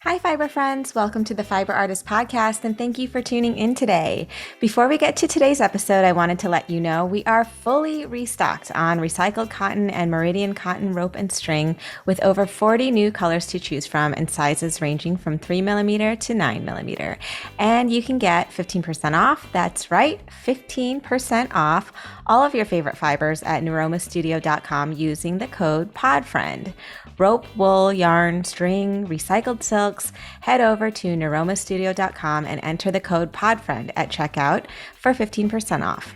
Hi, Fiber Friends. Welcome to the Fiber Artist Podcast, and thank you for tuning in today. Before we get to today's episode, I wanted to let you know we are fully restocked on recycled cotton and Meridian cotton rope and string with over 40 new colors to choose from and sizes ranging from 3mm to 9mm. And you can get 15% off. That's right, 15% off all of your favorite fibers at neuromastudio.com using the code PODFRIEND. Rope, wool, yarn, string, recycled silks, head over to neuromastudio.com and enter the code PODFRIEND at checkout for 15% off.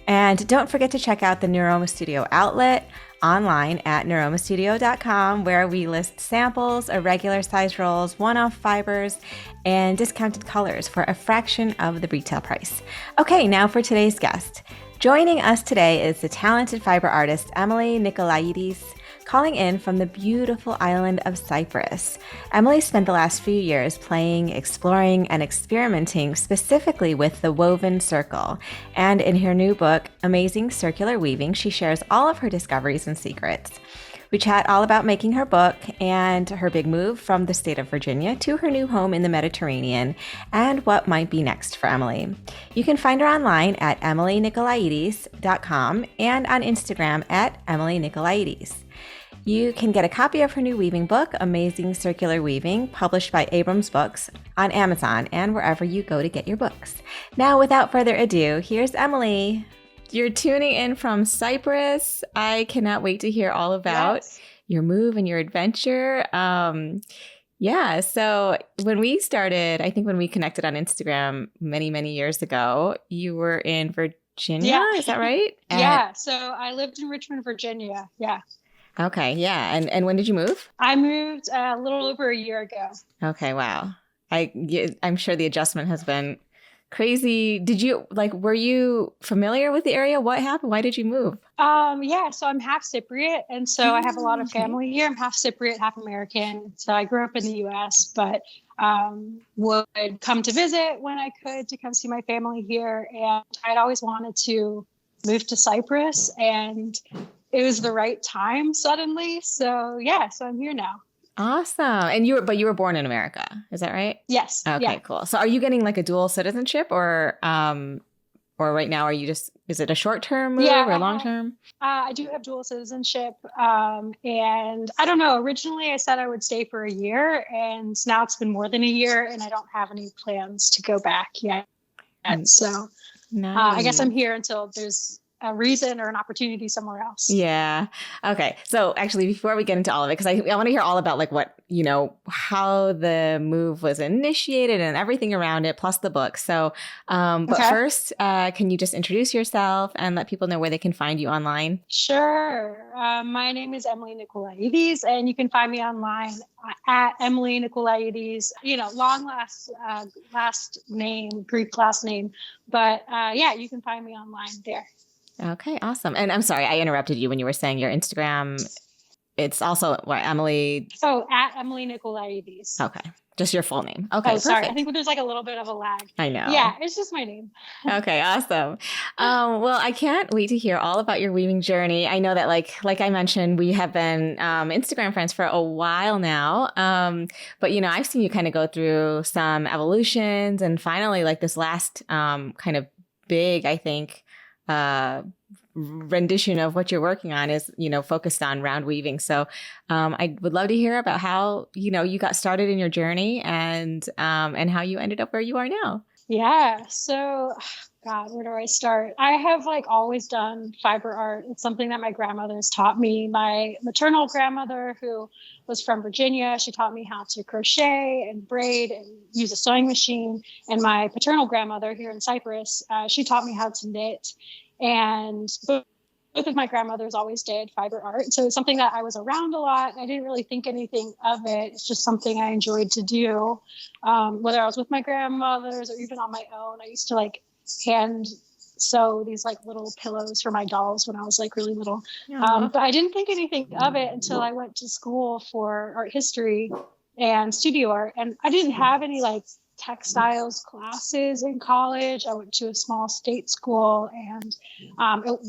And don't forget to check out the Neuroma Studio outlet online at neuromastudio.com, where we list samples, irregular size rolls, one-off fibers, and discounted colors for a fraction of the retail price. Okay, now for today's guest. Joining us today is the talented fiber artist Emily Nicolaides, calling in from the beautiful island of Cyprus. Emily spent the last few years playing, exploring, and experimenting specifically with the woven circle. And in her new book, Amazing Circular Weaving, she shares all of her discoveries and secrets. We chat all about making her book and her big move from the state of Virginia to her new home in the Mediterranean and what might be next for Emily. You can find her online at emilynicolaides.com and on Instagram at emilynicolaides. You can get a copy of her new weaving book, Amazing Circular Weaving, published by Abrams Books, on Amazon and wherever you go to get your books. Now, without further ado, here's Emily. You're tuning in from Cyprus. I cannot wait to hear all about your move and your adventure. So when we started, I think when we connected on Instagram many, many years ago, you were in Virginia. Is that right? So I lived in Richmond, Virginia. Yeah. Okay, yeah. And when did you move? I moved a little over a year ago. Okay, wow. I'm sure the adjustment has been crazy. Were you familiar with the area? What happened? Why did you move? So I'm half Cypriot, and so I have a lot of family here. I'm half Cypriot, half American. So I grew up in the U.S., but would come to visit when I could to come see my family here. And I'd always wanted to move to Cyprus, and it was the right time suddenly. So I'm here now. Awesome. And you were born in America. Is that right? Yes. Okay, cool. So are you getting like a dual citizenship or right now is it a short-term move or long-term? I do have dual citizenship. And I don't know, originally I said I would stay for a year, and now it's been more than a year and I don't have any plans to go back yet. And so nice. I guess I'm here until there's a reason or an opportunity somewhere else. Yeah. Okay. So actually, before we get into all of it, because I want to hear all about how the move was initiated and everything around it, plus the book. So, but first, can you just introduce yourself and let people know where they can find you online? Sure. My name is Emily Nicolaides, and you can find me online at Emily Nicolaides, long last name, Greek last name. But you can find me online there. Okay, awesome. And I'm sorry, I interrupted you when you were saying your Instagram. It's also Emily. Oh, at Emily Nicolaides. Okay, just your full name. Okay, sorry. perfect. I think there's like a little bit of a lag. I know. Yeah, it's just my name. Okay, awesome. Well, I can't wait to hear all about your weaving journey. I know that like I mentioned, we have been Instagram friends for a while now. But I've seen you kind of go through some evolutions, and finally, like this last kind of big, I think, rendition of what you're working on is, focused on round weaving. So I would love to hear about how, you got started in your journey and how you ended up where you are now. Yeah. So, God, where do I start? I have always done fiber art. It's something that my grandmother's taught me. My maternal grandmother, who was from Virginia, she taught me how to crochet and braid and use a sewing machine. And my paternal grandmother here in Cyprus, she taught me how to knit. And both of my grandmothers always did fiber art. So it's something that I was around a lot. I didn't really think anything of it. It's just something I enjoyed to do. Whether I was with my grandmothers or even on my own, I used to hand sew these little pillows for my dolls when I was really little. But I didn't think anything of it until I went to school for art history and studio art. And I didn't have any textiles classes in college. I went to a small state school, and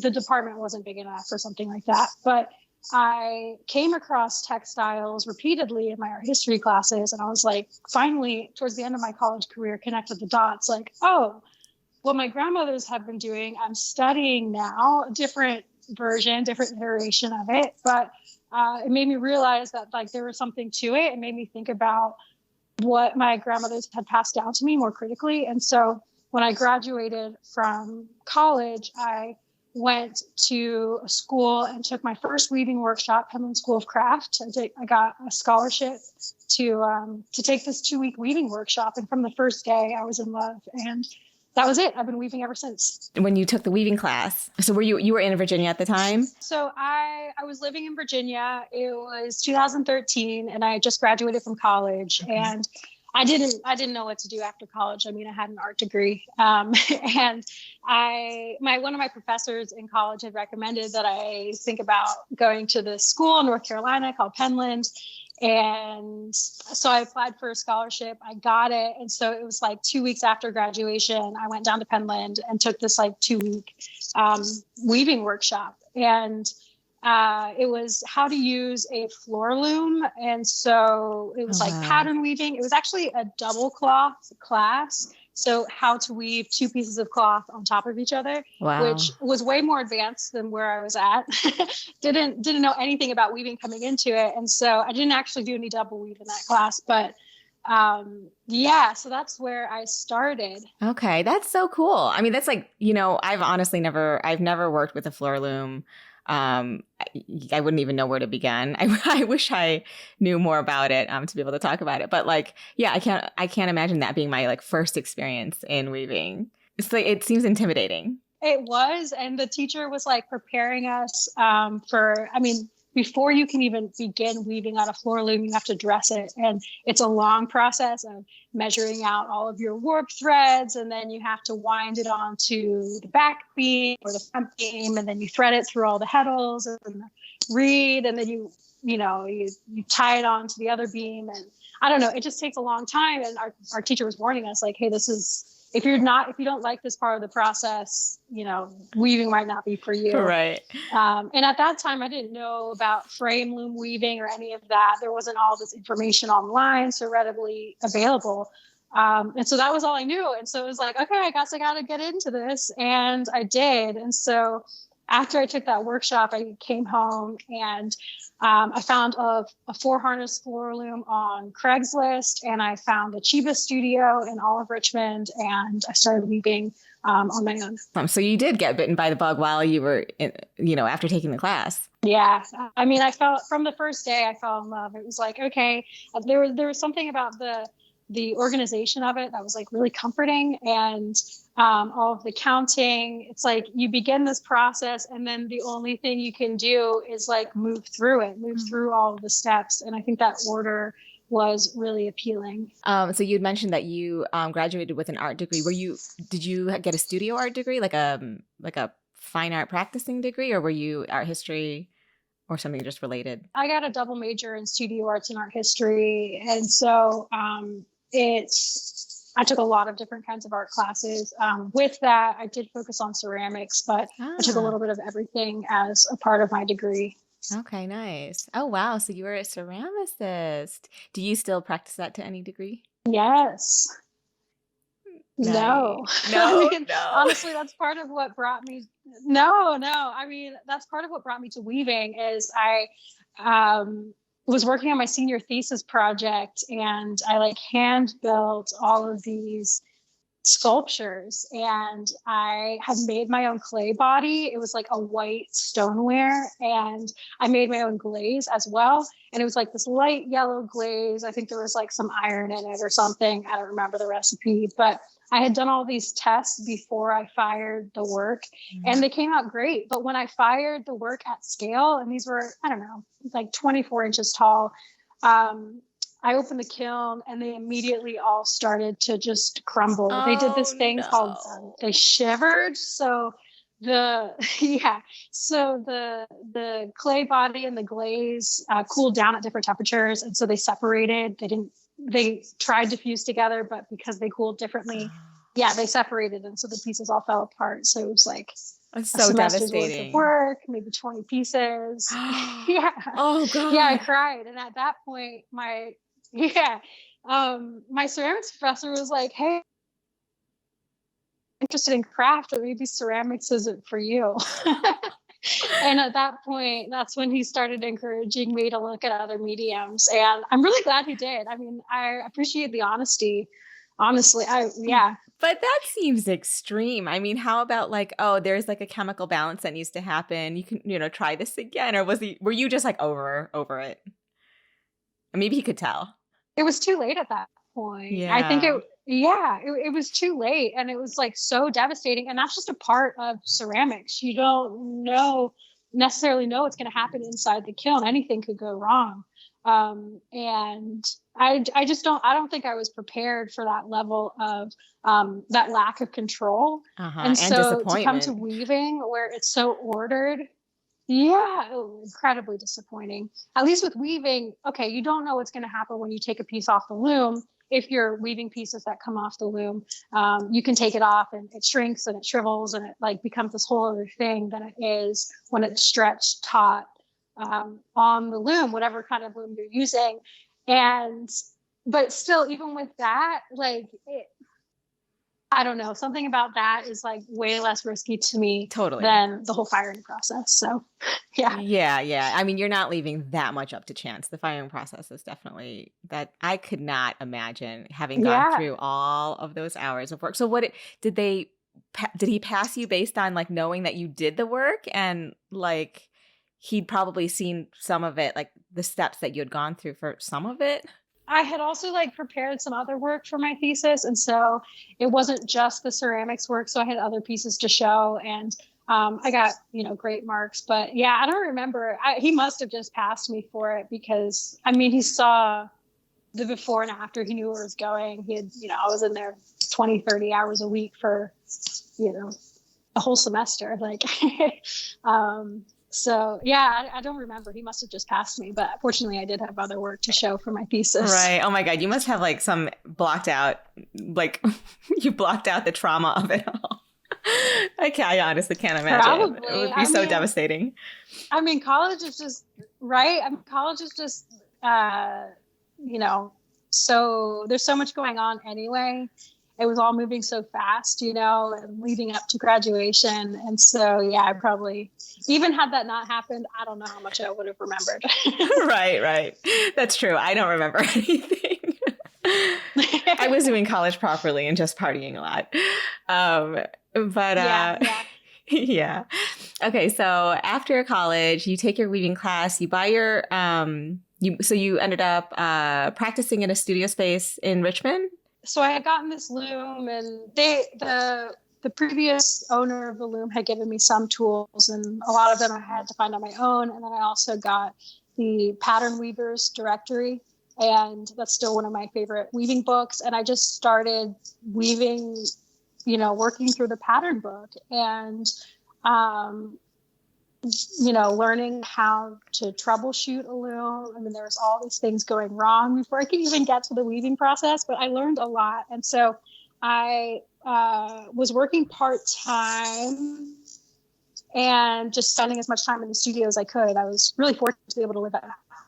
the department wasn't big enough or something like that. But I came across textiles repeatedly in my art history classes. And I was like, finally, towards the end of my college career, connected the dots like, oh, what my grandmothers have been doing, I'm studying now, a different version, different iteration of it. But it made me realize that like there was something to it. It made me think about what my grandmothers had passed down to me more critically. And so when I graduated from college, I went to a school and took my first weaving workshop, Penland School of Craft. I got a scholarship to take this 2-week weaving workshop. And from the first day, I was in love. And that was it. I've been weaving ever since. When you took the weaving class, so you were in Virginia at the time? So I was living in Virginia. It was 2013, and I just graduated from college. Mm-hmm. And I didn't know what to do after college. I mean, I had an art degree, and one of my professors in college had recommended that I think about going to the school in North Carolina called Penland. And so I applied for a scholarship. I got it. And so it was like 2 weeks after graduation, I went down to Penland and took this like 2-week weaving workshop. And it was how to use a floor loom. And so it was like pattern weaving. It was actually a double cloth class. So how to weave 2 pieces of cloth on top of each other, which was way more advanced than where I was at. Didn't know anything about weaving coming into it. And so I didn't actually do any double weave in that class, but so that's where I started. Okay. That's so cool. I mean, that's like, I've never worked with a floor loom. I wouldn't even know where to begin. I wish I knew more about it to be able to talk about it. But like, yeah, I can't imagine that being my like first experience in weaving. It's like it seems intimidating. It was, and the teacher was like preparing us before you can even begin weaving on a floor loom, you have to dress it. And it's a long process of measuring out all of your warp threads. And then you have to wind it onto the back beam or the front beam. And then you thread it through all the heddles and the reed. And then you tie it onto the other beam. And I don't know, it just takes a long time. And our teacher was warning us like, hey, if you don't like this part of the process, weaving might not be for you. Right. And at that time, I didn't know about frame loom weaving or any of that. There wasn't all this information online so readily available. And so that was all I knew. And so it was like, okay, I guess I got to get into this. And I did. And so after I took that workshop, I came home and I found a 4-harness floor loom on Craigslist, and I found a Chiba studio in all of Richmond, and I started weaving on my own. So you did get bitten by the bug while you were, after taking the class. Yeah. I mean, I felt from the first day I fell in love. It was like, okay, there was something about the organization of it that was like really comforting, and all of the counting. It's like you begin this process and then the only thing you can do is like move through all of the steps. And I think that order was really appealing. So you'd mentioned that you graduated with an art degree. Did you get a studio art degree, like a fine art practicing degree, or were you art history or something just related? I got a double major in studio arts and art history. And so I took a lot of different kinds of art classes. With that, I did focus on ceramics, but I took a little bit of everything as a part of my degree. Okay, nice. Oh, wow. So you were a ceramicist. Do you still practice that to any degree? Yes. Nice. No. No, honestly, that's part of what brought me. No. I mean, that's part of what brought me to weaving is I was working on my senior thesis project, and I like hand built all of these sculptures, and I had made my own clay body. It was like a white stoneware, and I made my own glaze as well. And it was like this light yellow glaze. I think there was like some iron in it or something. I don't remember the recipe, but I had done all these tests before I fired the work, and they came out great. But when I fired the work at scale, and these were, I don't know, like 24 inches tall, I opened the kiln and they immediately all started to just crumble. They did this thing called, they shivered. So the clay body and the glaze cooled down at different temperatures. And so they separated. They tried to fuse together, but because they cooled differently, they separated. And so the pieces all fell apart. So it was like It's a so semester's worth of devastating. work, maybe 20 pieces. Yeah. Oh Yeah, I God. cried. And at that point, yeah, my ceramics professor was like, hey, interested in craft, but maybe ceramics isn't for you. And at that point, that's when he started encouraging me to look at other mediums. And I'm really glad he did. I mean, I appreciate the honesty. Honestly, yeah. But that seems extreme. I mean, how about like, oh, there's like a chemical balance that needs to happen. You can, try this again. Or were you just like over it? Or maybe he could tell. It was too late at that point. I think Yeah. it was too late. And it was like so devastating. And that's just a part of ceramics. You don't necessarily know what's going to happen inside the kiln. Anything could go wrong. And I just I don't think I was prepared for that level of that lack of control. And And so to come to disappointment. weaving where it's so ordered, yeah, incredibly disappointing. At least with weaving, okay, you don't know what's going to happen when you take a piece off the loom. If you're weaving pieces that come off the loom, you can take it off and it shrinks and it shrivels and it like becomes this whole other thing than it is when it's stretched taut on the loom, whatever kind of loom you're using. And but still, even with that, like I don't know, something about that is like way less risky to me Totally. than the whole firing process. So, yeah. Yeah. I mean, you're not leaving that much up to chance. The firing process is definitely that I could not imagine having gone Yeah. through all of those hours of work. So did he pass you based on like knowing that you did the work and like he'd probably seen some of it, like the steps that you had gone through for some of it? I had also like prepared some other work for my thesis. And so it wasn't just the ceramics work. So I had other pieces to show and I got, great marks, but yeah, I don't remember. He must have just passed me for it because I mean, he saw the before and after. He knew where it was going. He had, I was in there 20, 30 hours a week for, a whole semester. Like, so yeah, I don't remember. He must have just passed me, but fortunately I did have other work to show for my thesis. Right. Oh my God. You must have like some blocked out, like you blocked out the trauma of it all. I honestly can't imagine. Probably. It would be so devastating. I mean, college is just, right? I mean, college is just, so there's so much going on anyway. It was all moving so fast, and leading up to graduation. And so, yeah, I probably, even had that not happened, I don't know how much I would have remembered. Right. That's true. I don't remember anything. I was doing college properly and just partying a lot. Yeah. Okay. So after college, you take your weaving class, you buy your, so you ended up practicing in a studio space in Richmond? So I had gotten this loom and the previous owner of the loom had given me some tools and a lot of them I had to find on my own. And then I also got the Pattern Weavers Directory. And that's still one of my favorite weaving books. And I just started weaving, working through the pattern book and, learning how to troubleshoot a loom. I mean, there was all these things going wrong before I could even get to the weaving process, but I learned a lot. And so I was working part-time and just spending as much time in the studio as I could. I was really fortunate to be able to live at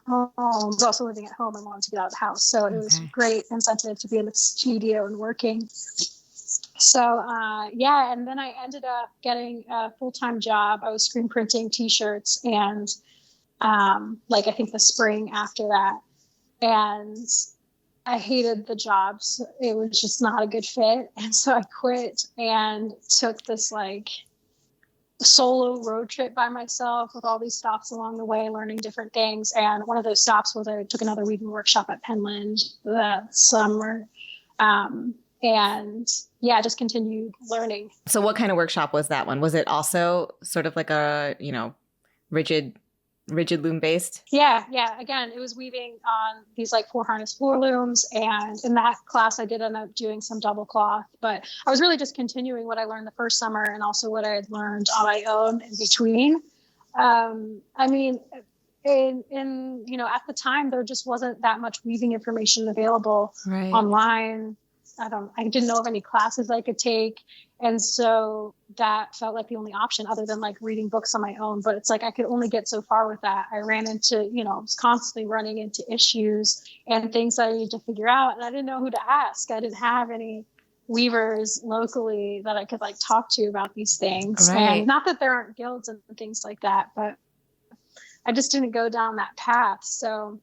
home. I was also living at home and wanted to get out of the house. So it was great incentive to be in the studio and working. So, and then I ended up getting a full-time job. I was screen printing t-shirts and I think the spring after that. And I hated the jobs. It was just not a good fit. And so I quit and took this solo road trip by myself with all these stops along the way, learning different things. And one of those stops was I took another weaving workshop at Penland that summer. Just continued learning. So what kind of workshop was that one? Was it also sort of like a, rigid loom based? Yeah. Again, it was weaving on these 4 harness floor looms. And in that class, I did end up doing some double cloth, but I was really just continuing what I learned the first summer and also what I had learned on my own in between. At the time, there just wasn't that much weaving information available online. I didn't know of any classes I could take. And so that felt like the only option other than like reading books on my own. But it's like I could only get so far with that. I ran into, I was constantly running into issues and things that I needed to figure out. And I didn't know who to ask. I didn't have any weavers locally that I could like talk to about these things. Right. And not that there aren't guilds and things like that, but I just didn't go down that path. So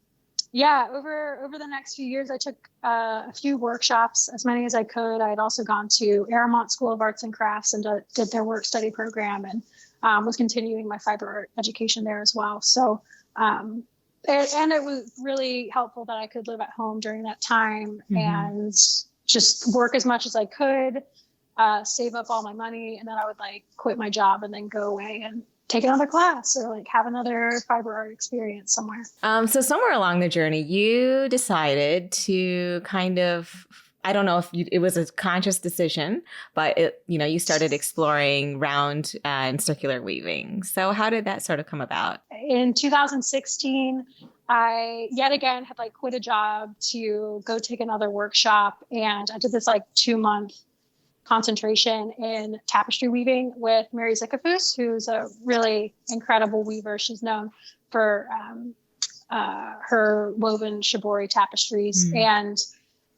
yeah, over the next few years, I took a few workshops, as many as I could. I had also gone to Aramont School of Arts and Crafts and did their work study program, and was continuing my fiber art education there as well. So, and it was really helpful that I could live at home during that time and just work as much as I could, save up all my money, and then I would like quit my job and then go away and take another class or like have another fiber art experience somewhere. So somewhere along the journey, you decided to kind of, I don't know if it was a conscious decision, but you started exploring round and circular weaving. So how did that sort of come about? In 2016, I yet again had like quit a job to go take another workshop, and I did this like 2-month concentration in tapestry weaving with Mary Zickafoos, who's a really incredible weaver. She's known for her woven shibori tapestries. And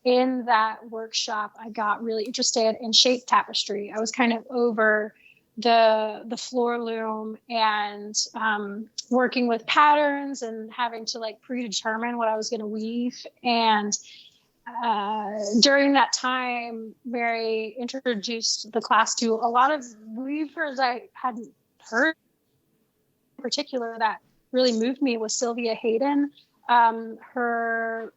in that workshop, I got really interested in shape tapestry. I was kind of over the floor loom and working with patterns and having to like predetermine what I was going to weave. And during that time, Mary introduced the class to a lot of weavers I hadn't heard. In particular, that really moved me was Sylvia Hayden.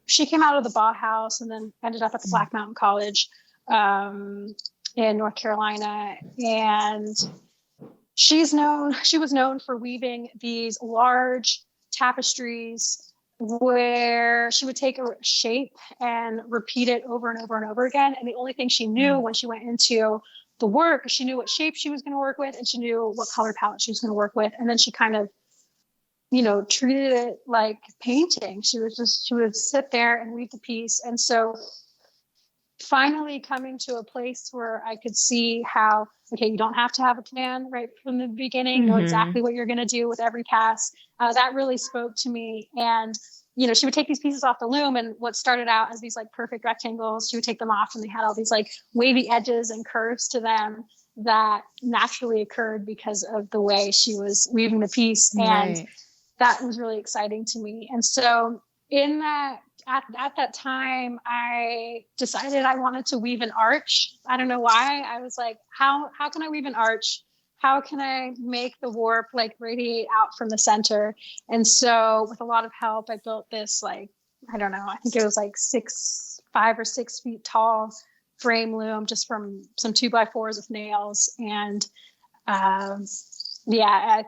She came out of the Bauhaus and then ended up at the Black Mountain College in North Carolina, and she was known for weaving these large tapestries where she would take a shape and repeat it over and over and over again. And the only thing she knew when she went into the work, she knew what shape she was going to work with, and she knew what color palette she was going to work with. And then she kind of, treated it like painting. She would sit there and weave the piece. And so finally coming to a place where I could see how, okay, you don't have to have a plan right from the beginning, know exactly what you're going to do with every pass. That really spoke to me. And, she would take these pieces off the loom, and what started out as these like perfect rectangles, she would take them off and they had all these like wavy edges and curves to them that naturally occurred because of the way she was weaving the piece. Right. And that was really exciting to me. And so at that time, I decided I wanted to weave an arch. I don't know why. I was like, how can I weave an arch? How can I make the warp like radiate out from the center? And so with a lot of help, I built this like, I don't know, I think it was like 5 or 6 feet tall frame loom just from some 2x4s with nails. And I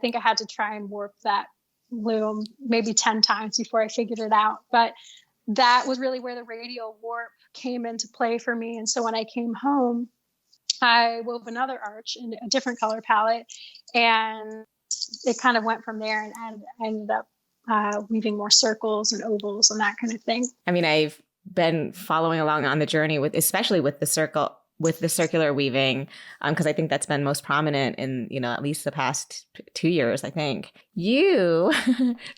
think I had to try and warp that loom maybe 10 times before I figured it out. But that was really where the radial warp came into play for me. And so when I came home, I wove another arch in a different color palette, and it kind of went from there, and I ended up weaving more circles and ovals and that kind of thing. I mean, I've been following along on the journey especially with the circular weaving, because I think that's been most prominent in, at least the past 2 years, I think. You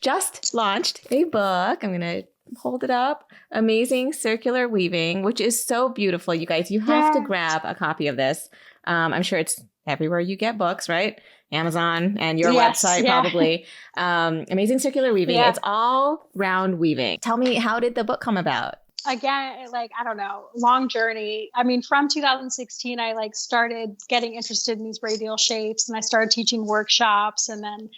just launched a book. I'm going to hold it up. Amazing Circular Weaving, which is so beautiful. You guys, you have to grab a copy of this. I'm sure it's everywhere you get books, right? Amazon and your website, probably. Amazing Circular Weaving. It's all round weaving. Tell me, how did the book come about? Again, I don't know, long journey. I mean, from 2016, I started getting interested in these radial shapes, and I started teaching workshops. And then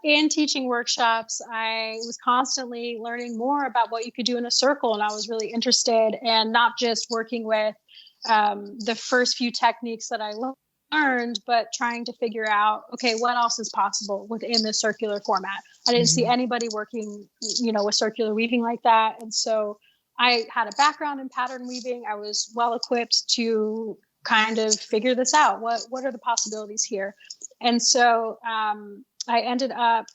in teaching workshops, I was constantly learning more about what you could do in a circle. And I was really interested in not just working with the first few techniques that I learned, but trying to figure out, okay, what else is possible within the circular format? I didn't see anybody working, with circular weaving like that. And so I had a background in pattern weaving. I was well equipped to kind of figure this out. What are the possibilities here? And so I ended up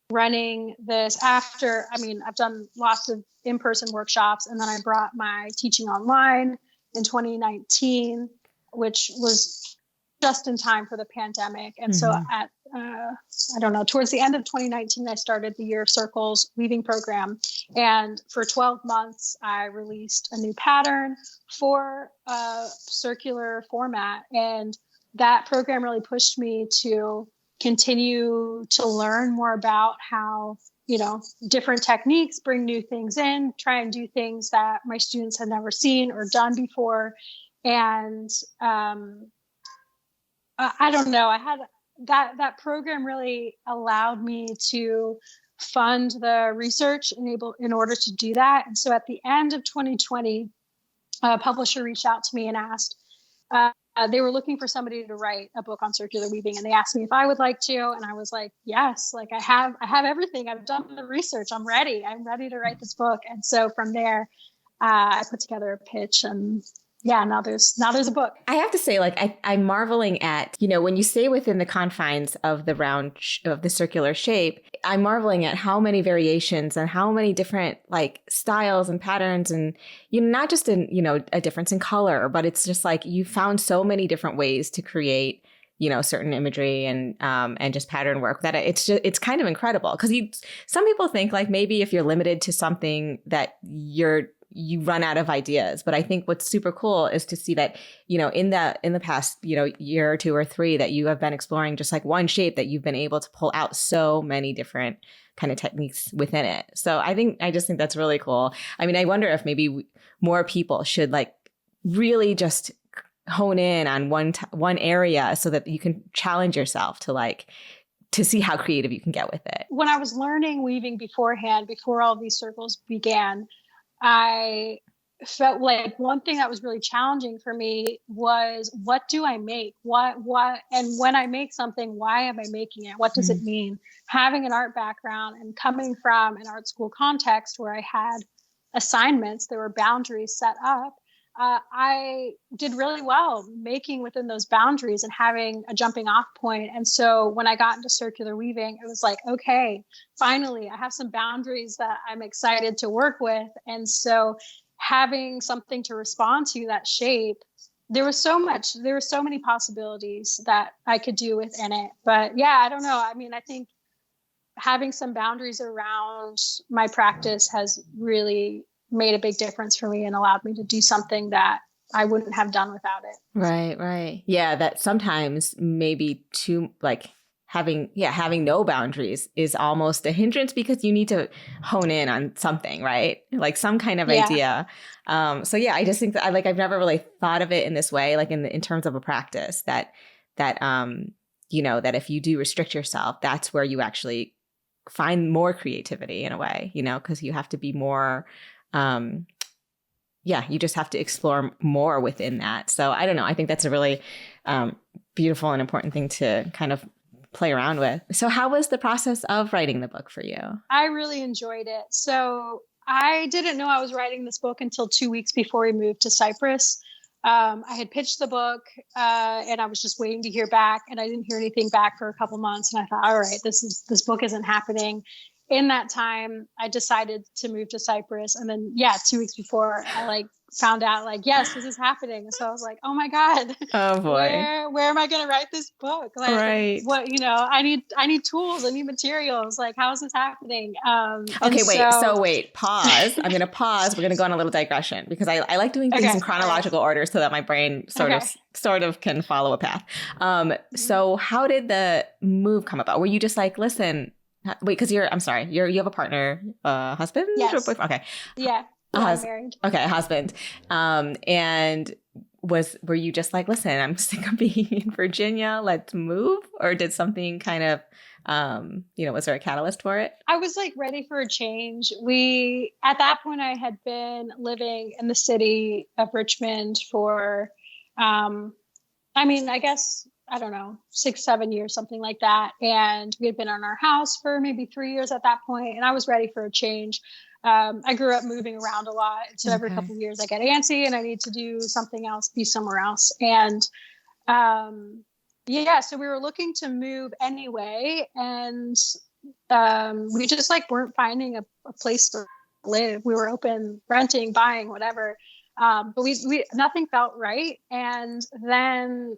running this after, I mean, I've done lots of in-person workshops, and then I brought my teaching online in 2019, which was just in time for the pandemic. And so at, I don't know, towards the end of 2019, I started the Year of Circles weaving program. And for 12 months, I released a new pattern for a circular format. And that program really pushed me to continue to learn more about how, you know, different techniques bring new things in, try and do things that my students had never seen or done before. And I don't know, I had that program really allowed me to fund the research in order to do that. And so at the end of 2020, a publisher reached out to me and asked, they were looking for somebody to write a book on circular weaving, and they asked me if I would like to, and I was like, yes, like I have everything. I've done the research. I'm ready to write this book. And so from there, I put together a pitch, and yeah, now there's a book. I have to say, like, I'm marveling at, you know, when you stay within the confines of the of the circular shape, I'm marveling at how many variations and how many different like styles and patterns, and, you know, not just in, you know, a difference in color, but it's just like you found so many different ways to create, you know, certain imagery and just pattern work that it's kind of incredible. Because some people think like maybe if you're limited to something that you run out of ideas. But I think what's super cool is to see that, you know, in the past, you know, year or two or three, that you have been exploring just like one shape, that you've been able to pull out so many different kind of techniques within it. So I just think that's really cool. I mean, I wonder if maybe more people should like really just hone in on one area so that you can challenge yourself to see how creative you can get with it. When I was learning weaving beforehand, before all these circles began, I felt like one thing that was really challenging for me was, what do I make? What, and when I make something, why am I making it? What does it mean? Having an art background and coming from an art school context where I had assignments, there were boundaries set up. I did really well making within those boundaries and having a jumping off point. And so when I got into circular weaving, it was like, okay, finally, I have some boundaries that I'm excited to work with. And so having something to respond to that shape, there were so many possibilities that I could do within it. But yeah, I don't know. I mean, I think having some boundaries around my practice has really made a big difference for me and allowed me to do something that I wouldn't have done without it. Right. Yeah, that sometimes maybe too, like having no boundaries is almost a hindrance because you need to hone in on something, right? Like some kind of idea. So yeah, I just think that I've never really thought of it in this way, like in terms of a practice that you know, that if you do restrict yourself, that's where you actually find more creativity in a way, you know, because you have to be more you just have to explore more within that. So I don't know. I think that's a really beautiful and important thing to kind of play around with. So how was the process of writing the book for you? I really enjoyed it. So I didn't know I was writing this book until 2 weeks before we moved to Cyprus. I had pitched the book and I was just waiting to hear back, and I didn't hear anything back for a couple months. And I thought, all right, this book isn't happening. In that time, I decided to move to Cyprus. And then, 2 weeks before, I found out yes, this is happening. So I was like, oh my God, oh boy, where am I going to write this book? Right. What, I need tools, I need materials. How is this happening? Okay, wait, pause. I'm going to pause. We're going to go on a little digression because I like doing things in chronological order so that my brain sort of can follow a path. So how did the move come about? Were you just like, listen, wait, because you have a partner, husband? Yes. Or boyfriend? Okay. Yeah. I'm married. Okay, husband. And were you just like, listen, I'm sick of being in Virginia, let's move? Or did something kind of, was there a catalyst for it? I was ready for a change. At that point, I had been living in the city of Richmond for, I guess, I don't know, 6-7 years, something like that. And we had been in our house for maybe 3 years at that point, and I was ready for a change. I grew up moving around a lot. So every couple of years I get antsy and I need to do something else, be somewhere else. And so we were looking to move anyway. And we just like weren't finding a place to live. We were open, renting, buying, whatever. But we nothing felt right. And then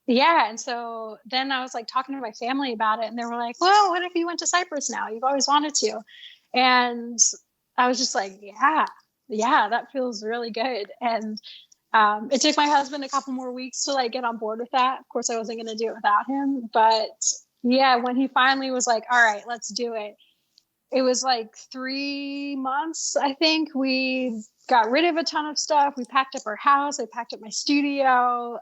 yeah, and so then I was like talking to my family about it, and they were like, "Well, what if you went to Cyprus now? You've always wanted to." And I was just like, "Yeah, that feels really good." And it took my husband a couple more weeks to like get on board with that. Of course, I wasn't going to do it without him, but yeah, when he finally was like, "All right, let's do it," it was like 3 months. I think we got rid of a ton of stuff. We packed up our house. I packed up my studio.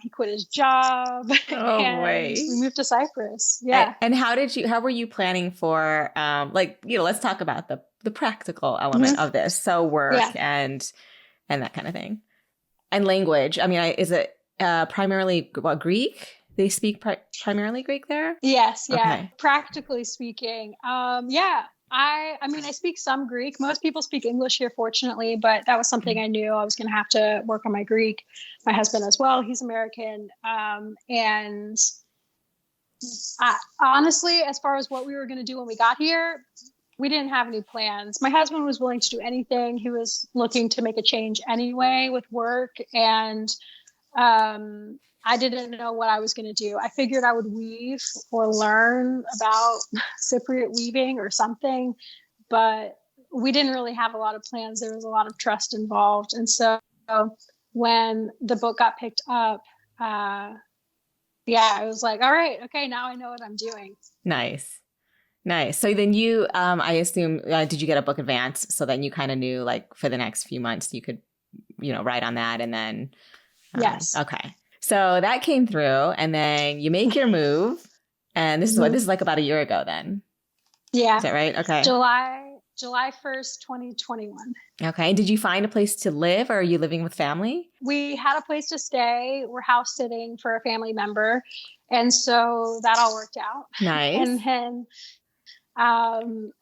He quit his job Oh and boy. we moved to Cyprus. Yeah. And how were you planning for, like, let's talk about the practical element of this. So work Yeah. and that kind of thing. And language. I mean, is it primarily Greek? They speak primarily Greek there? Yes. Yeah. Okay. Practically speaking. Yeah. I mean, I speak some Greek. Most people speak English here, fortunately, but that was something I knew I was going to have to work on my Greek. My husband as well. He's American. And honestly, as far as what we were going to do when we got here, we didn't have any plans. My husband was willing to do anything. He was looking to make a change anyway with work. And I didn't know what I was going to do. I figured I would weave or learn about Cypriot weaving or something, but we didn't really have a lot of plans. There was a lot of trust involved. And so when the book got picked up, I was like, all right, okay, now I know what I'm doing. Nice. So then you, I assume, did you get a book advance? So then you kind of knew, like, for the next few months you could, write on that, and then. Yes. Okay. So that came through, and then you make your move, and this is like about a year ago then. Yeah. Is that right? Okay. July 1st, 2021. Okay. Did you find a place to live, or are you living with family? We had a place to stay. We're house sitting for a family member. And so that all worked out. Nice. And then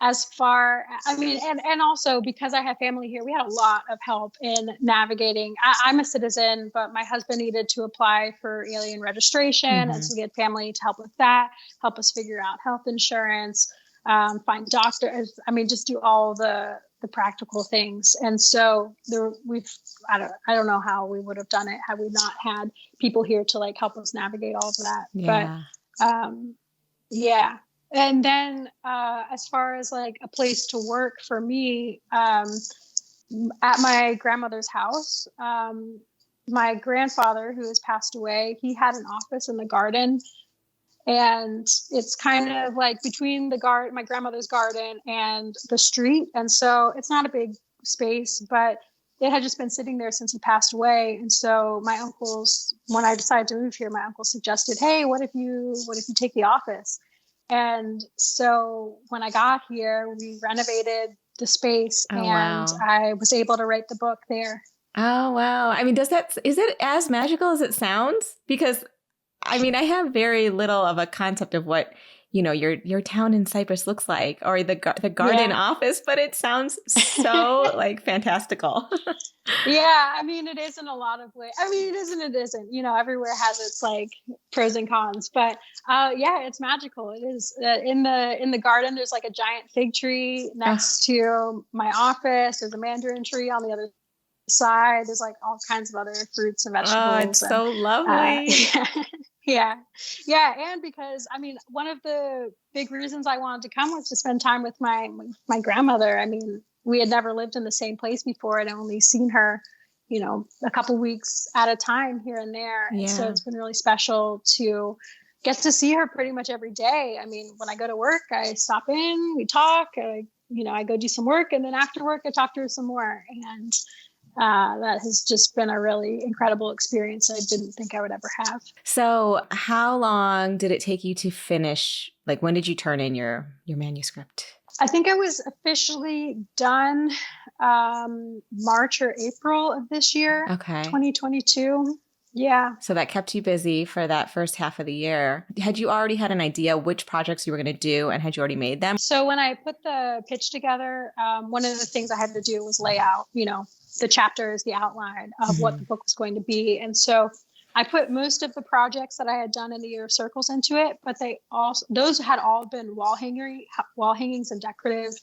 as far, I mean, and also because I have family here, we had a lot of help in navigating. I'm a citizen, but my husband needed to apply for alien registration. And so we had family to help with that, help us figure out health insurance, find doctors. I mean, just do all the practical things. And so I don't know how we would have done it had we not had people here to like help us navigate all of that. Yeah. But yeah. And then as far as like a place to work for me, at my grandmother's house, my grandfather, who has passed away, he had an office in the garden. And it's kind of like between my grandmother's garden and the street. And so it's not a big space, but it had just been sitting there since he passed away. And so my uncles, when I decided to move here, my uncle suggested, hey, what if you take the office? And so when I got here, we renovated the space and I was able to write the book there. Oh, wow. I mean, is it as magical as it sounds? Because I mean, I have very little of a concept of what, your town in Cyprus looks like, or the garden office, but it sounds so like fantastical. Yeah. I mean, it is in a lot of ways. I mean, it isn't, everywhere has its like pros and cons, but it's magical. It is in the garden. There's like a giant fig tree next to my office. There's a mandarin tree on the other side. There's like all kinds of other fruits and vegetables. Oh, it's so lovely. Yeah. And because, I mean, one of the big reasons I wanted to come was to spend time with my grandmother. I mean, we had never lived in the same place before and only seen her, a couple weeks at a time here and there. Yeah. And so it's been really special to get to see her pretty much every day. I mean, when I go to work, I stop in, we talk, I go do some work. And then after work, I talk to her some more. And that has just been a really incredible experience I didn't think I would ever have. So how long did it take you to finish? Like, when did you turn in your manuscript? I think I was officially done March or April of this year. Okay. 2022. Yeah. So that kept you busy for that first half of the year. Had you already had an idea which projects you were going to do, and had you already made them? So when I put the pitch together, one of the things I had to do was lay out, the chapters, the outline of what the book was going to be. And so I put most of the projects that I had done in the year of circles into it, but those had all been wall hangings and decorative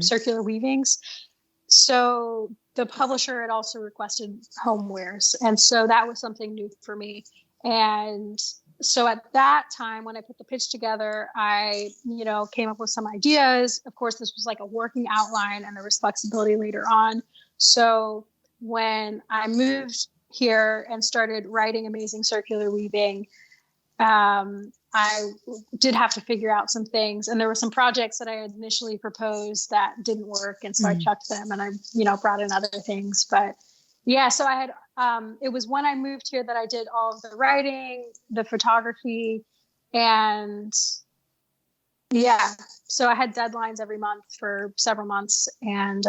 circular weavings. So the publisher had also requested homewares. And so that was something new for me. And so at that time, when I put the pitch together, I, came up with some ideas. Of course, this was like a working outline and there was flexibility later on. So when I moved here and started writing Amazing Circular Weaving, I did have to figure out some things, and there were some projects that I had initially proposed that didn't work. And so I chucked them and I, brought in other things. But yeah, so I had, it was when I moved here that I did all of the writing, the photography, and yeah, so I had deadlines every month for several months. And,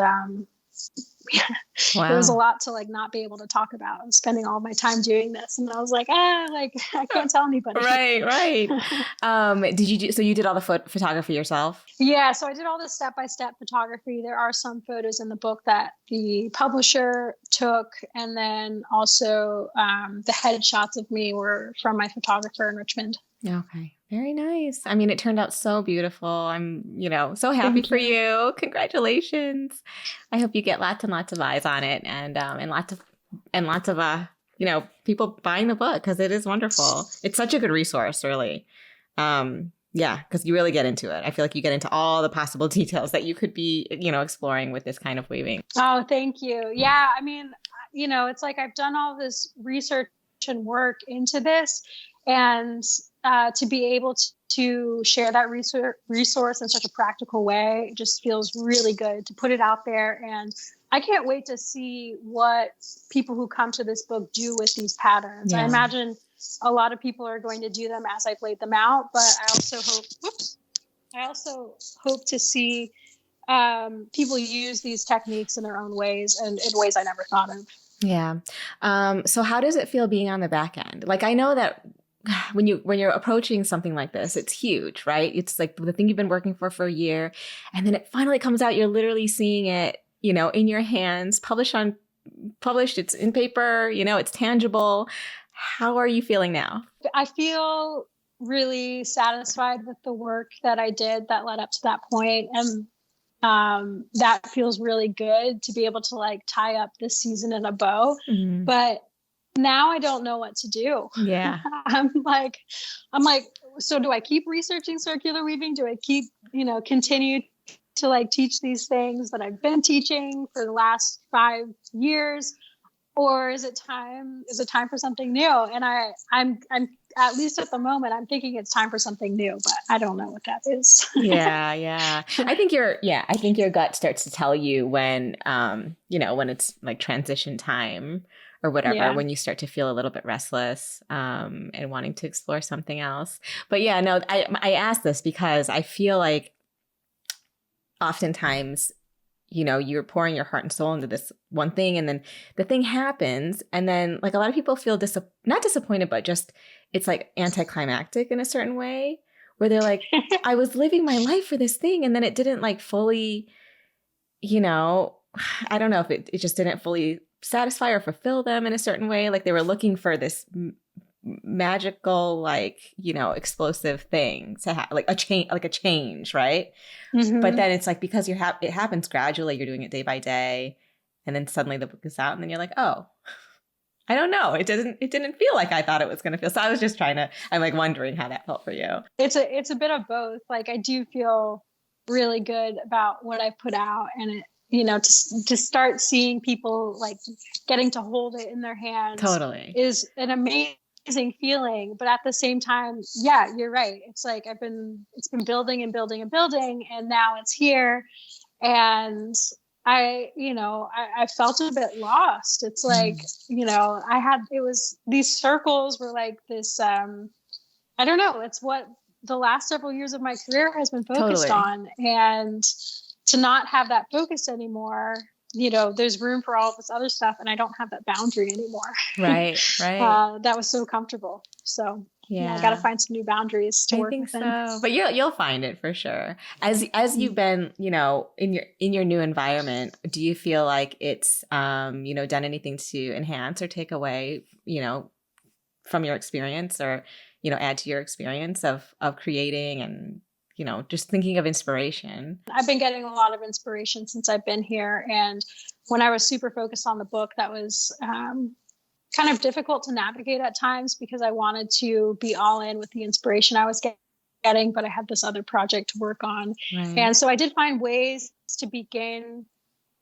wow. It was a lot to not be able to talk about. I'm spending all my time doing this. And I was like, I can't tell anybody. Right. So you did all the photography yourself? Yeah. So I did all the step-by-step photography. There are some photos in the book that the publisher took. And then also the headshots of me were from my photographer in Richmond. Okay. Very nice. I mean, it turned out so beautiful. I'm, so happy for you. Congratulations. I hope you get lots and lots of eyes on it and lots of people buying the book, because it is wonderful. It's such a good resource, really. Because you really get into it. I feel like you get into all the possible details that you could be, exploring with this kind of weaving. Oh, thank you. Yeah. I mean, it's like I've done all this research and work into this, and to be able to share that resource in such a practical way just feels really good to put it out there. And I can't wait to see what people who come to this book do with these patterns. Yeah. I imagine a lot of people are going to do them as I've laid them out, but I also hope to see people use these techniques in their own ways and in ways I never thought of. Yeah. So how does it feel being on the back end? I know that when you're approaching something like this, it's huge, right? It's like the thing you've been working for a year, and then it finally comes out. You're literally seeing it, in your hands, published. It's in paper, it's tangible. How are you feeling now? I feel really satisfied with the work that I did that led up to that point. And that feels really good to be able to tie up this season in a bow. Mm-hmm. But now I don't know what to do. Yeah. I'm like, so do I keep researching circular weaving? Do I keep, continue to teach these things that I've been teaching for the last 5 years? Or is it time for something new? And I'm at least at the moment, I'm thinking it's time for something new, but I don't know what that is. Yeah. I think your gut starts to tell you when, when it's transition time or whatever, when you start to feel a little bit restless and wanting to explore something else. But yeah, no, I ask this because I feel like oftentimes, you're pouring your heart and soul into this one thing, and then the thing happens, and then a lot of people feel not disappointed, but just it's anticlimactic in a certain way, where they're like, I was living my life for this thing, and then it didn't fully, I don't know if it just didn't fully satisfy or fulfill them in a certain way. They were looking for this magical, explosive thing to have, a change, right? Mm-hmm. But then it's because it happens gradually. You're doing it day by day, and then suddenly the book is out, and then you're like, oh, I don't know. It didn't feel like I thought it was going to feel. So I was just I'm wondering how that felt for you. It's a bit of both. I do feel really good about what I put out, and it, to start seeing people getting to hold it in their hands totally is an amazing feeling. But at the same time, yeah, you're right. It's it's been building and building and building, and now it's here. And I felt a bit lost. It's these circles were this, I don't know, it's what the last several years of my career has been focused on. And to not have that focus anymore, there's room for all of this other stuff, and I don't have that boundary anymore. Right, right. That was so comfortable. So yeah, I got to Yeah. find some new boundaries to I work think within. so. But you'll find it for sure. As you've been, in your new environment, do you feel like it's done anything to enhance or take away, from your experience, or, add to your experience of creating and, just thinking of inspiration? I've been getting a lot of inspiration since I've been here. And when I was super focused on the book, that was kind of difficult to navigate at times, because I wanted to be all in with the inspiration I was getting, but I had this other project to work on. Right. And so I did find ways to begin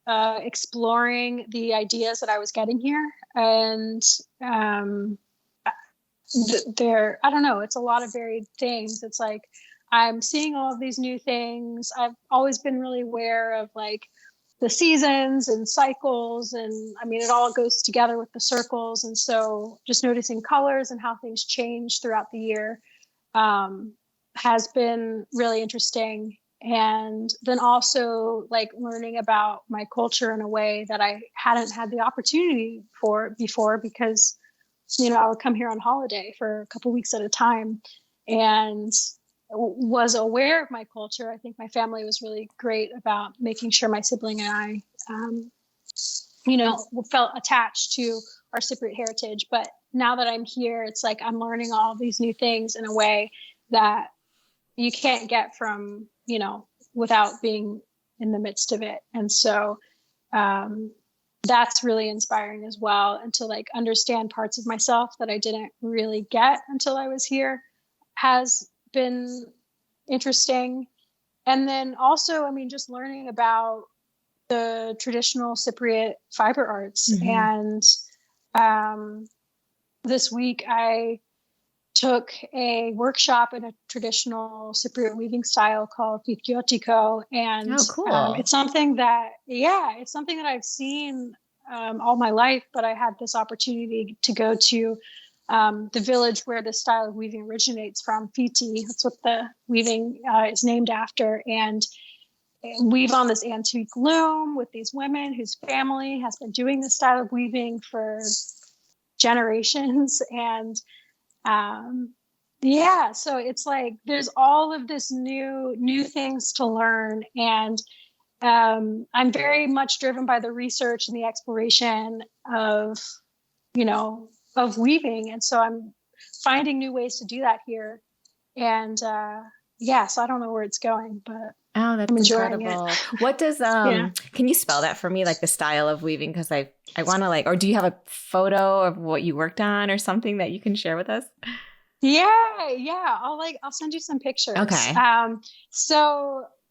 exploring the ideas that I was getting here. And I don't know, it's a lot of varied things. It's like, I'm seeing all of these new things. I've always been really aware of like the seasons and cycles. And I mean, it all goes together with the circles. And so just noticing colors and how things change throughout the year has been really interesting. And then also like learning about my culture in a way that I hadn't had the opportunity for before, because, I would come here on holiday for a couple weeks at a time and was aware of my culture. I think my family was really great about making sure my sibling and I, felt attached to our Cypriot heritage. But now that I'm here, it's like I'm learning all these new things in a way that you can't get from, without being in the midst of it. And so that's really inspiring as well. And to like understand parts of myself that I didn't really get until I was here has been interesting. And then also, I mean, just learning about the traditional Cypriot fiber arts. Mm-hmm. And this week I took a workshop in a traditional Cypriot weaving style called Fikiotiko. And cool. It's something that I've seen all my life, but I had this opportunity to go to the village where this style of weaving originates from, Fiti. That's what the weaving is named after. And weave on this antique loom with these women whose family has been doing this style of weaving for generations. And so it's like there's all of this new things to learn. And I'm very much driven by the research and the exploration of weaving. And so I'm finding new ways to do that here. And so I don't know where it's going, but that's I'm enjoying incredible. it. What does can you spell that for me, like the style of weaving? Because I want to or do you have a photo of what you worked on or something that you can share with us? Yeah. I'll send you some pictures. Okay.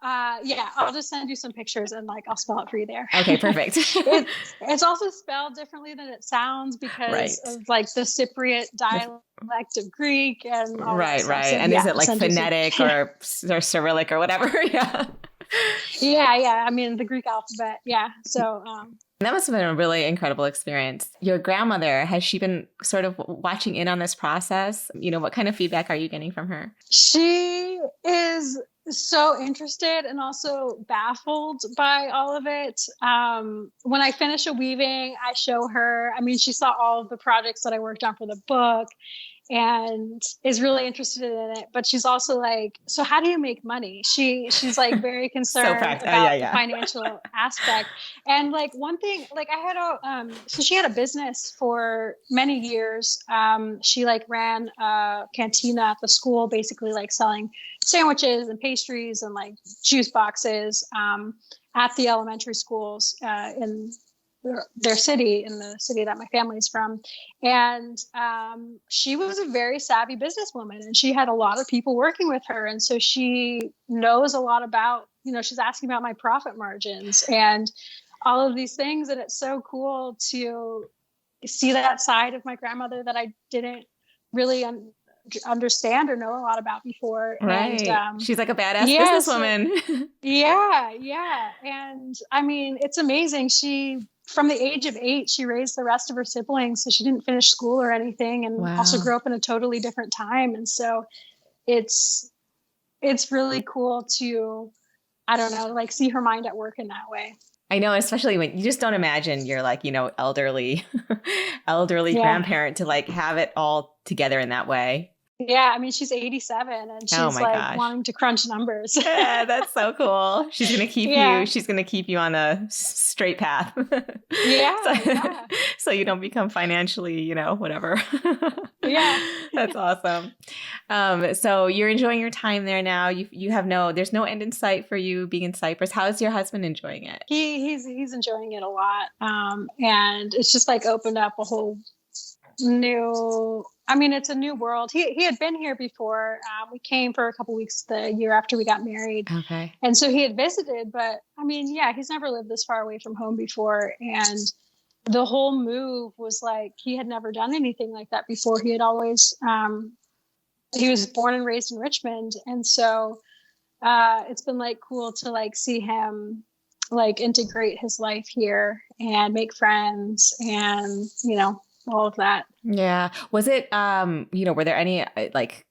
I'll just send you some pictures and I'll spell it for you there. Okay, perfect. It's also spelled differently than it sounds because of the Cypriot dialect of Greek and all that stuff. Right. So, and is it phonetic or Cyrillic or whatever? Yeah. Yeah. I mean, the Greek alphabet. Yeah. So, that must have been a really incredible experience. Your grandmother, has she been sort of watching in on this process? What kind of feedback are you getting from her? She is so interested and also baffled by all of it. When I finish a weaving, I show her. I mean, she saw all of the projects that I worked on for the book and is really interested in it. But she's also like, so how do you make money? She's very concerned about the financial aspect. And one thing, I had so she had a business for many years. She ran a cantina at the school, basically selling sandwiches and pastries and juice boxes at the elementary schools in their city, in the city that my family's from. And she was a very savvy businesswoman, and she had a lot of people working with her. And so she knows a lot about, she's asking about my profit margins and all of these things. And it's so cool to see that side of my grandmother that I didn't really understand or know a lot about before. Right. And she's like a badass businesswoman. Yeah. And I mean, it's amazing. From the age of 8, she raised the rest of her siblings. So she didn't finish school or anything, and also grew up in a totally different time. And so it's really cool to, I don't know, see her mind at work in that way. I know, especially when you just don't imagine you're like, elderly, elderly Yeah. grandparent to like have it all together in that way. Yeah. I mean, she's 87 and Oh she's my like gosh. wanting to crunch numbers. Yeah, that's so cool. Yeah. She's going to keep you on a straight path. So, Yeah. Yeah. so you don't become financially, whatever. Yeah. That's awesome. So you're enjoying your time there now. You have there's no end in sight for you being in Cyprus. How is your husband enjoying it? He's enjoying it a lot. And it's just like opened up a whole new, I mean, it's a new world. He had been here before. We came for a couple weeks the year after we got married. Okay. And so he had visited, but I mean, yeah, he's never lived this far away from home before. And the whole move was like, he had never done anything like that before. He had always, he was born and raised in Richmond. And so it's been like cool to like see him like integrate his life here and make friends and, all of that. Yeah. Was it, were there any like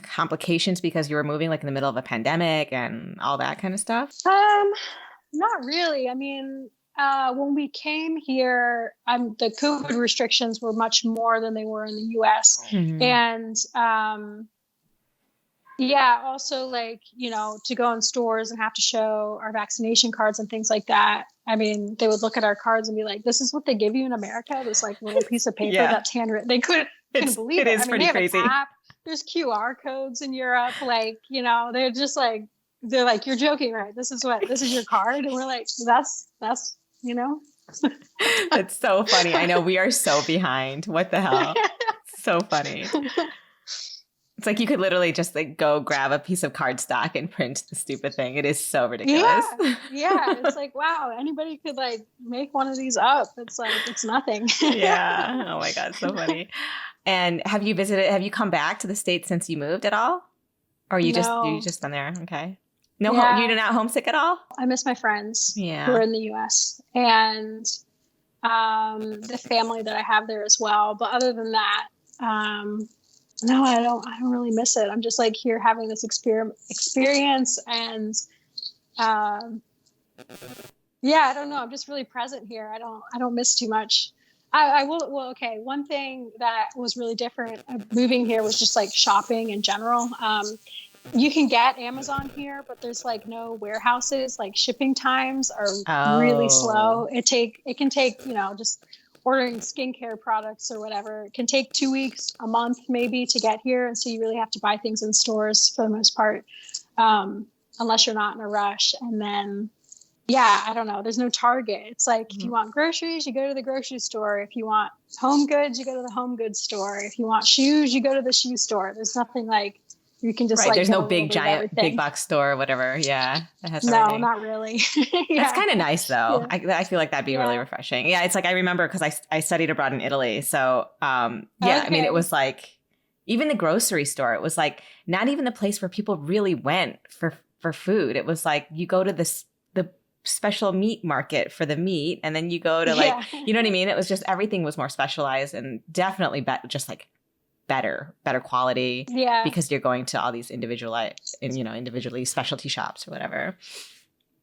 complications because you were moving like in the middle of a pandemic and all that kind of stuff? Not really. I mean, when we came here, the COVID restrictions were much more than they were in the US. Mm-hmm. And yeah, also like, to go in stores and have to show our vaccination cards and things like that. I mean, they would look at our cards and be like, this is what they give you in America? This like little piece of paper that's handwritten. They couldn't believe it. It is pretty they crazy. Have an app. There's QR codes in Europe. Like, they're just like, you're joking, right? This is your card. And we're like, that's, That's so funny. I know we are so behind. What the hell? So funny. It's like you could literally just like go grab a piece of cardstock and print the stupid thing. It is so ridiculous. Yeah. It's like, wow, anybody could like make one of these up. It's like, it's nothing. Yeah. Oh my God. So funny. And have you come back to the States since you moved at all? Or are you just been there? Okay. No, yeah. You're not homesick at all? I miss my friends who Yeah. are in the US and the family that I have there as well. But other than that, no, I don't really miss it. I'm just like here having this experience and, yeah, I don't know. I'm just really present here. I don't miss too much. I will. Well, okay. One thing that was really different moving here was just like shopping in general. You can get Amazon here, but there's like no warehouses. Like shipping times are really slow. It can take, just ordering skincare products or whatever. It can take 2 weeks, a month maybe to get here. And so you really have to buy things in stores for the most part, unless you're not in a rush. And then, yeah, I don't know. There's no Target. It's like, if you want groceries, you go to the grocery store. If you want home goods, you go to the home goods store. If you want shoes, you go to the shoe store. There's nothing like you can just there's no big giant big box store or whatever. Yeah. That has everything. No, not really. Yeah. That's kind of nice though. Yeah. I feel like that'd be really refreshing. Yeah. It's like, I remember because I studied abroad in Italy. So, I mean, it was like, even the grocery store, it was like not even the place where people really went for food. It was like, you go to the special meat market for the meat. And then you go to like, you know what I mean? It was just, everything was more specialized and definitely just like better quality. Yeah. Because you're going to all these individually specialty shops or whatever.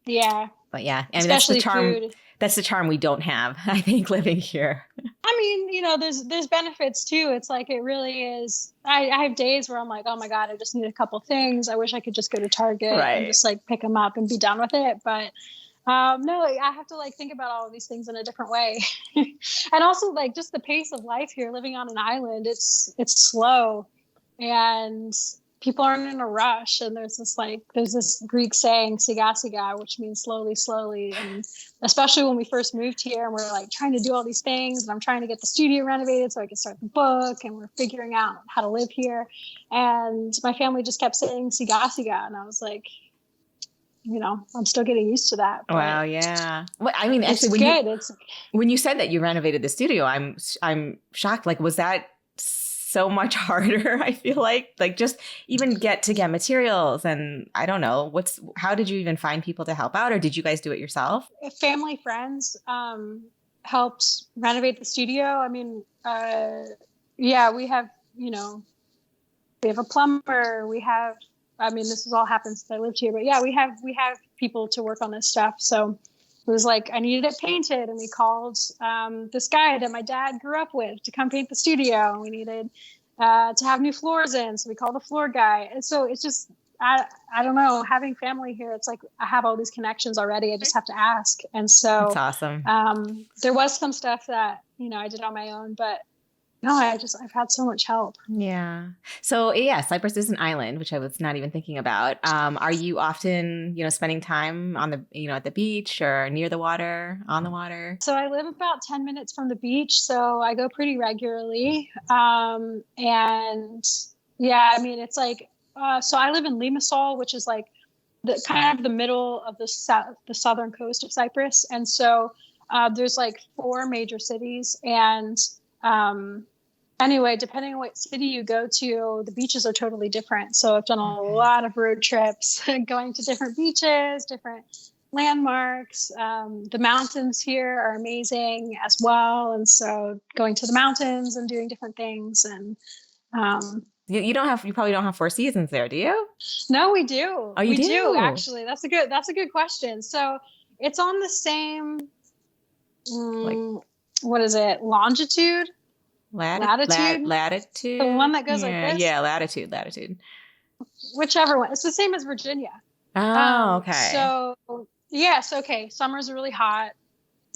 Yeah. But yeah, I mean, especially that's the charm. food. That's the charm we don't have, I think, living here. I mean, there's benefits too. It's like, it really is. I have days where I'm like, oh my God, I just need a couple things. I wish I could just go to Target and just like pick them up and be done with it. But no, I have to like think about all of these things in a different way. And also like just the pace of life here, living on an island, it's slow and people aren't in a rush. And there's this Greek saying, siga siga, which means slowly, slowly. And especially when we first moved here and we're like trying to do all these things and I'm trying to get the studio renovated so I can start the book and we're figuring out how to live here. And my family just kept saying siga siga. And I was like, I'm still getting used to that. Wow, yeah. Well, I mean, actually, when you said that you renovated the studio, I'm shocked. Like, was that so much harder? I feel like just even get materials and I don't know how did you even find people to help out, or did you guys do it yourself? Family, friends helped renovate the studio. I mean, yeah, we have a plumber. This has all happened since I lived here, but yeah, we have people to work on this stuff. So It was like, I needed it painted. And we called this guy that my dad grew up with to come paint the studio. We needed to have new floors in. So we called the floor guy. And so it's just, I don't know, having family here, it's like I have all these connections already. I just have to ask. And so That's awesome. there was some stuff that, I did on my own, but no, I've had so much help. Yeah. So yeah, Cyprus is an island, which I was not even thinking about. Are you often, spending time on the, at the beach or near the water, on the water? So I live about 10 minutes from the beach, so I go pretty regularly. And yeah, I mean, it's like, so I live in Limassol, which is like the kind of the middle of the southern coast of Cyprus. And so there's like 4 major cities, and anyway, depending on what city you go to, the beaches are totally different. So I've done a lot of road trips going to different beaches, different landmarks. The mountains here are amazing as well. And so going to the mountains and doing different things. And you probably don't have 4 seasons there, do you? no, we do. Oh, you do? Actually. That's a good question. So it's on the same, what is it? Longitude? Latitude? Latitude. The one that goes like this? Yeah, latitude. Whichever one. It's the same as Virginia. Oh, okay. So, yes, okay. Summers are really hot,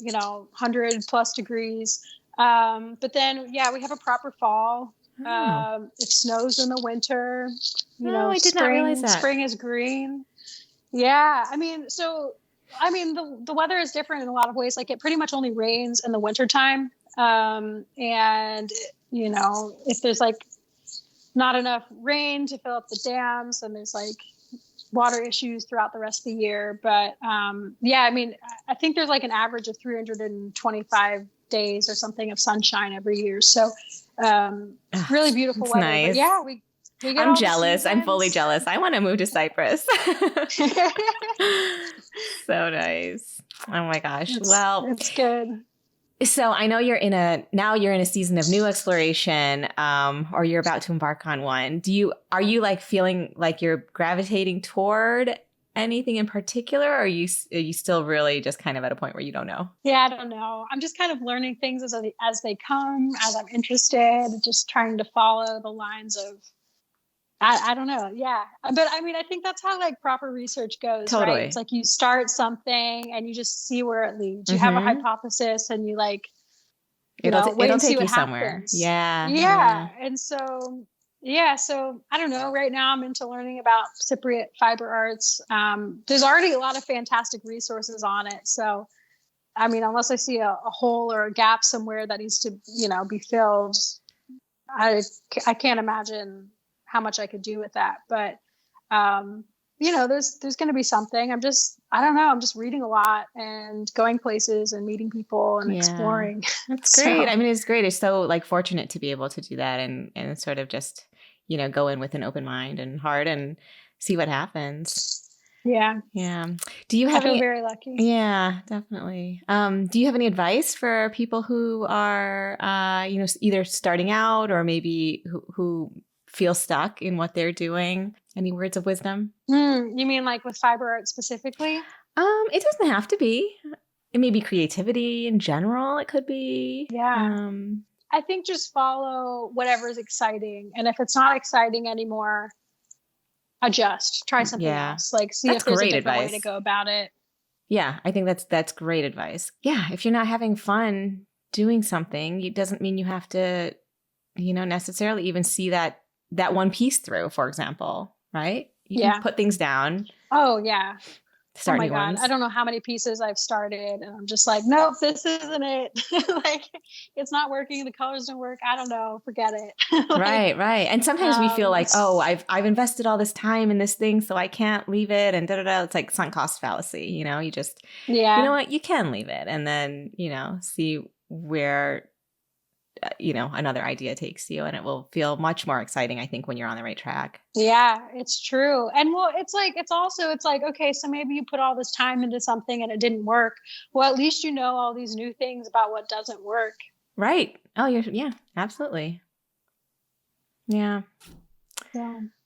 100 plus degrees. But then, yeah, we have a proper fall. It snows in the winter. I did not realize that. Spring is green. Yeah. The weather is different in a lot of ways. Like it pretty much only rains in the wintertime. And if there's like not enough rain to fill up the dams, and there's like water issues throughout the rest of the year. But I think there's like an average of 325 days or something of sunshine every year. So really beautiful weather. Nice. But yeah, we get I'm jealous. I'm fully jealous. I want to move to Cyprus. So nice. Oh my gosh. It's good. So I know you're in a season of new exploration, or you're about to embark on one. Are you like feeling like you're gravitating toward anything in particular, or are you still really just kind of at a point where you don't know? Yeah, I don't know. I'm just kind of learning things as they come, as I'm interested, just trying to follow the lines of, I don't know. Yeah. But I think that's how like proper research goes, totally. Right? It's like you start something and you just see where it leads. You have a hypothesis and you like, it'll take you happens. somewhere. Yeah. Yeah. And so, so I don't know. Right now I'm into learning about Cypriot fiber arts. There's already a lot of fantastic resources on it. So, unless I see a hole or a gap somewhere that needs to, be filled, I can't imagine how much I could do with that. But, there's going to be something. I don't know. I'm just reading a lot and going places and meeting people and exploring. That's great. It's great. It's so like fortunate to be able to do that and sort of just, go in with an open mind and heart and see what happens. Yeah. Yeah. Do you have I feel very lucky. Yeah, definitely. Do you have any advice for people who are, either starting out or maybe who feel stuck in what they're doing? Any words of wisdom? You mean like with fiber art specifically? It doesn't have to be. It may be creativity in general. It could be. Yeah. I think just follow whatever is exciting. And if it's not exciting anymore, adjust. Try something else. Like see if there's a different way to go about it. Yeah, I think that's great advice. Yeah, if you're not having fun doing something, it doesn't mean you have to, necessarily even see that one piece through, for example, right? You can put things down. Oh, yeah. Start new God. ones. I don't know how many pieces I've started and I'm just like, nope, this isn't it. Like, it's not working. The colors don't work. I don't know. Forget it. Right. And sometimes we feel like, oh, I've invested all this time in this thing, so I can't leave it. And da-da-da. It's like sunk cost fallacy. You just, you know what? You can leave it and then, see where another idea takes you, and it will feel much more exciting, I think, when you're on the right track. Yeah, it's true. And it's like, okay, so maybe you put all this time into something and it didn't work. Well, at least you know all these new things about what doesn't work. Right. Oh, yeah, absolutely. Yeah.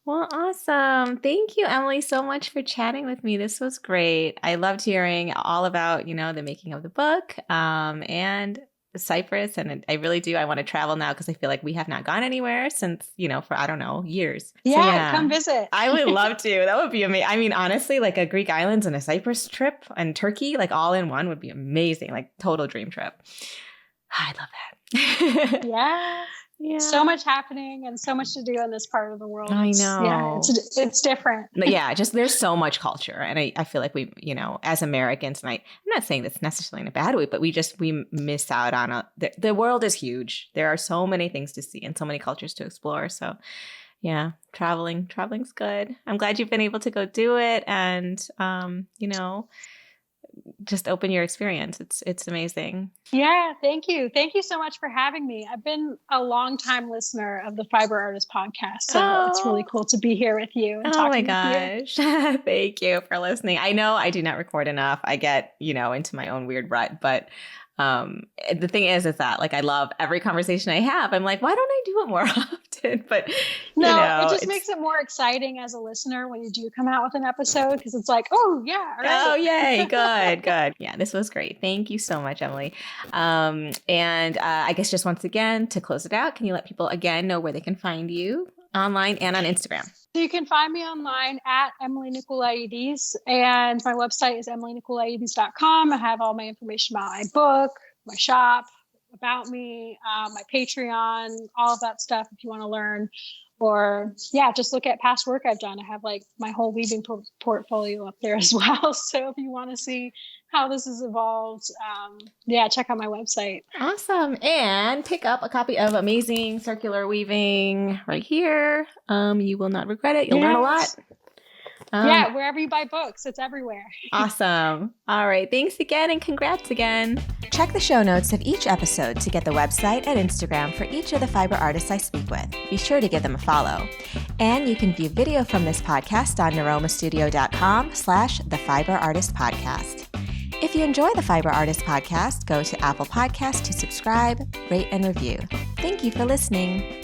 Well, awesome. Thank you, Emily, so much for chatting with me. This was great. I loved hearing all about, the making of the book, and Cyprus. And I really do. I want to travel now because I feel like we have not gone anywhere since, for, I don't know, years. Yeah, So, yeah, come visit. I would love to. That would be amazing. I mean, honestly, like a Greek islands and a Cyprus trip and Turkey, like all in one would be amazing. Like total dream trip. I love that. Yeah. Yeah. So much happening and so much to do in this part of the world. I know. Yeah, it's different. But yeah, just there's so much culture. And I feel like we, as Americans, and I'm not saying this necessarily in a bad way, but we miss out on the world is huge. There are so many things to see and so many cultures to explore. So yeah, traveling's good. I'm glad you've been able to go do it and, just open your experience. It's amazing. Yeah, thank you. Thank you so much for having me. I've been a long time listener of the Fiber Artist podcast, so it's really cool to be here with you and talking with you. Thank you for listening. I know I do not record enough. I get, into my own weird rut, but the thing is that like I love every conversation I have. I'm like, why don't I do it more often? But it just makes it more exciting as a listener when you do come out with an episode because it's like, oh yeah, all right. Oh yay, good. Yeah, this was great. Thank you so much, Emily. And I guess just once again to close it out, can you let people again know where they can find you online and on Instagram? So you can find me online at Emily Nicolaides, and my website is emilynicolaides.com. I have all my information about my book, my shop, about me, my Patreon, all of that stuff if you want to learn. Or just look at past work I've done. I have like my whole weaving portfolio up there as well. So if you want to see how this has evolved, check out my website. Awesome. And pick up a copy of Amazing Circular Weaving right here. You will not regret it. You'll learn a lot. Wherever you buy books, it's everywhere. Awesome. All right. Thanks again and congrats again. Check the show notes of each episode to get the website and Instagram for each of the fiber artists I speak with. Be sure to give them a follow. And you can view video from this podcast on neromastudio.com/The Fiber Artist Podcast. If you enjoy the Fiber Artist Podcast, go to Apple Podcasts to subscribe, rate, and review. Thank you for listening.